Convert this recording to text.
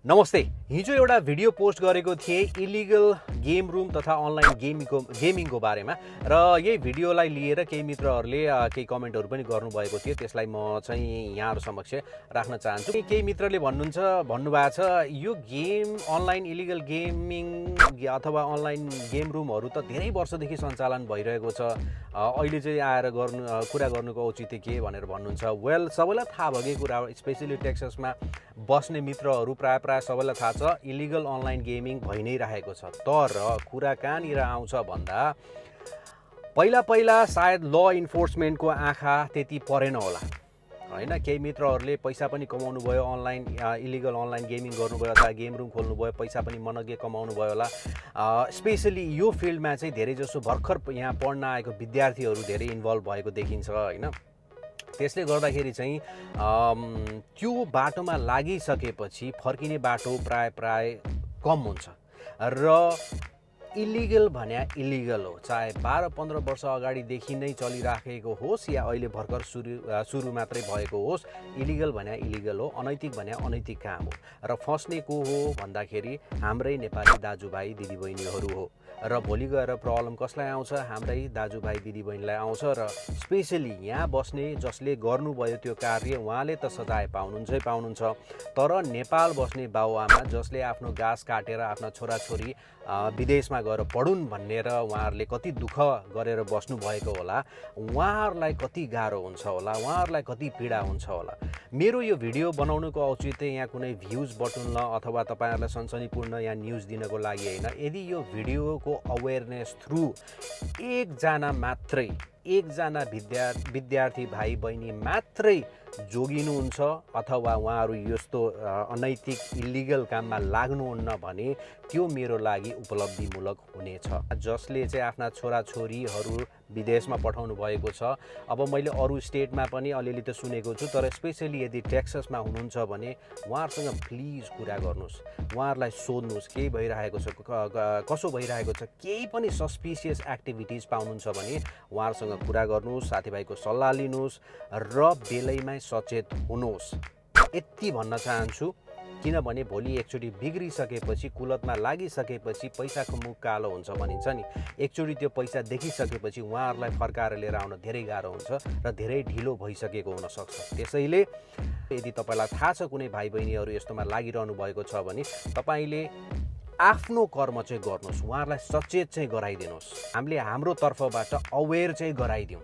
नमस्ते। हिजो एउटा भिडियो पोस्ट गरेको थिएँ इलिगल गेम रुम तथा अनलाइन गेमिङको बारेमा र यही भिडियोलाई लिएर केही मित्रहरूले केही कमेन्टहरू पनि गर्नुभएको थियो। त्यसलाई म चाहिँ यहाँहरू समक्ष राख्न चाहन्छु। केही मित्रले भन्नुभएको छ यो गेम अनलाइन इलिगल गेमिङ अथवा अनलाइन गेम रुमहरू त धेरै वर्षदेखि सञ्चालन भइरहेको छ, अहिले चाहिँ आएर कुरा गर्नुको औचित्य के भनेर भन्नुहुन्छ। वेल, सबैलाई थाहा भएकै कुरा हो, स्पेसली टेक्ससमा बस्ने मित्रहरू प्राय सबैलाई थाहा छ इलिगल अनलाइन गेमिङ भइ नै रहेको छ। तर कुरा कहाँनिर आउँछ भन्दा पहिला सायद ल इन्फोर्समेन्टको आँखा त्यति परेन होला हैन। केही मित्रहरूले पैसा पनि कमाउनु भयो, अनलाइन इलिगल अनलाइन गेमिङ गर्नुभयो अथवा गेम रुम खोल्नुभयो, पैसा पनि मनग्गे कमाउनु भयो होला। स्पेसली यो फिल्डमा चाहिँ धेरै जसो भर्खर यहाँ पढ्न आएको विद्यार्थीहरू धेरै इन्भल्भ भएको देखिन्छ हैन। त्यसले गर्दाखेरि चाहिँ त्यो बाटोमा लागिसकेपछि फर्किने बाटो प्राय कम हुन्छ र इलिगल भन्या इलिगल हो, चाहे 12-15 वर्ष अगाडिदेखि नै चलिराखेको होस् या अहिले भर्खर सुरु मात्रै भएको होस्। इलिगल भन्या इलिगल हो, अनैतिक भन्या अनैतिक काम हो र फस्ने को हो भन्दाखेरि हाम्रै नेपाली दाजुभाइ दिदीबहिनीहरू हो र भोलि गएर प्रब्लम कसलाई आउँछ? हाम्रै दाजुभाइ दिदीबहिनीलाई आउँछ र स्पेसली यहाँ बस्ने जसले गर्नुभयो त्यो कार्य उहाँले त सजाय पाउनुहुन्छ, तर नेपाल बस्ने बाउआमा जसले आफ्नो घाँस काटेर आफ्ना छोराछोरी विदेशमा गएर पढुन् भनेर उहाँहरूले कति दुःख गरेर बस्नुभएको होला, उहाँहरूलाई कति गाह्रो हुन्छ होला, उहाँहरूलाई कति पीडा हुन्छ होला। मेरो यो भिडियो बनाउनुको औचित्य यहाँ कुनै भ्युज बटुल्न अथवा तपाईँहरूलाई सनसनीपूर्ण यहाँ न्युज दिनको लागि होइन। यदि यो भिडियोको अवेरनेस थ्रु एकजना विद्यार्थी भाइ बहिनी मात्रै जोगिनुहुन्छ अथवा उहाँहरू यस्तो अनैतिक इलिगल काममा लाग्नुहुन्न भने त्यो मेरो लागि उपलब्धिमूलक हुनेछ। जसले चाहिँ आफ्ना छोराछोरीहरू विदेशमा पठाउनु भएको छ, अब मैले अरू स्टेटमा पनि अलिअलि त सुनेको छु, तर स्पेसली यदि टेक्ससमा हुनुहुन्छ भने उहाँहरूसँग प्लिज कुरा गर्नुहोस्, उहाँहरूलाई सोध्नुहोस् के भइरहेको छ, कसो भइरहेको छ। केही पनि सस्पिसियस एक्टिभिटिज पाउनुहुन्छ भने उहाँहरूसँग कुरा गर्नुहोस्, साथीभाइको सल्लाह लिनुहोस् र बेलैमा सचेत हुनुहोस्। यति भन्न चाहन्छु, किनभने भोलि एकचोटि बिग्रिसकेपछि, कुलतमा लागिसकेपछि पैसाको मुख कालो हुन्छ भनिन्छ नि। एकचोटि त्यो पैसा देखिसकेपछि उहाँहरूलाई फर्काएर लिएर आउन धेरै गाह्रो हुन्छ र धेरै ढिलो भइसकेको हुनसक्छ। त्यसैले यदि तपाईँलाई थाहा छ कुनै भाइ बहिनीहरू यस्तोमा लागिरहनु भएको छ भने तपाईँले आफ्नो कर्म चाहिँ गर्नुहोस्, उहाँहरूलाई सचेत चाहिँ गराइदिनुहोस्। हामीले हाम्रो तर्फबाट अवेर चाहिँ गराइदिउँ।